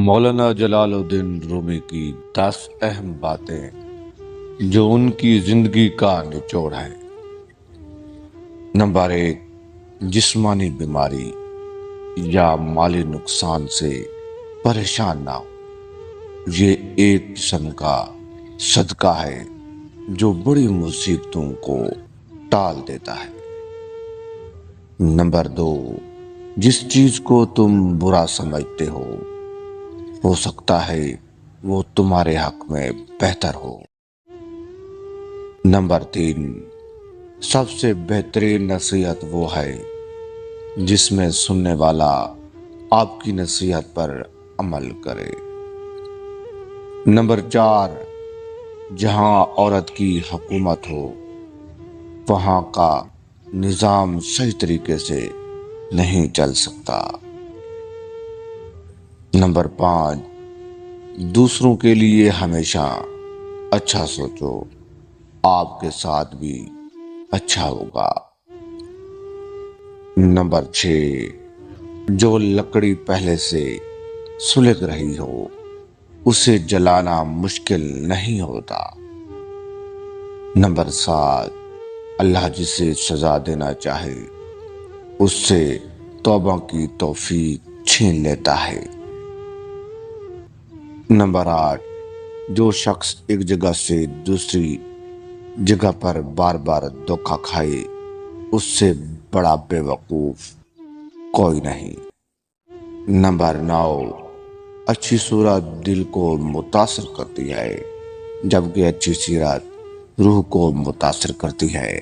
مولانا جلال الدین رومی کی 10 اہم باتیں جو ان کی زندگی کا نچوڑ ہے۔ نمبر 1، جسمانی بیماری یا مالی نقصان سے پریشان نہ ہو۔ یہ ایک قسم کا صدقہ ہے جو بڑی مصیبتوں کو ٹال دیتا ہے۔ نمبر 2، جس چیز کو تم برا سمجھتے ہو سکتا ہے وہ تمہارے حق میں بہتر ہو۔ نمبر 3، سب سے بہترین نصیحت وہ ہے جس میں سننے والا آپ کی نصیحت پر عمل کرے۔ نمبر 4، جہاں عورت کی حکومت ہو وہاں کا نظام صحیح طریقے سے نہیں چل سکتا۔ نمبر 5، دوسروں کے لیے ہمیشہ اچھا سوچو، آپ کے ساتھ بھی اچھا ہوگا۔ نمبر 6، جو لکڑی پہلے سے سلگ رہی ہو اسے جلانا مشکل نہیں ہوتا۔ نمبر 7، اللہ جسے سزا دینا چاہے اس سے توبہ کی توفیق چھین لیتا ہے۔ نمبر 8، جو شخص ایک جگہ سے دوسری جگہ پر بار بار دھوکہ کھائے اس سے بڑا بے وقوف کوئی نہیں۔ نمبر 9، اچھی صورت دل کو متاثر کرتی ہے جبکہ اچھی سیرت روح کو متاثر کرتی ہے۔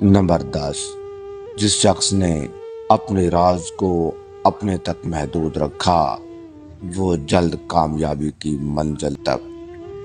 نمبر 10، جس شخص نے اپنے راز کو اپنے تک محدود رکھا وہ جلد کامیابی کی منزل تک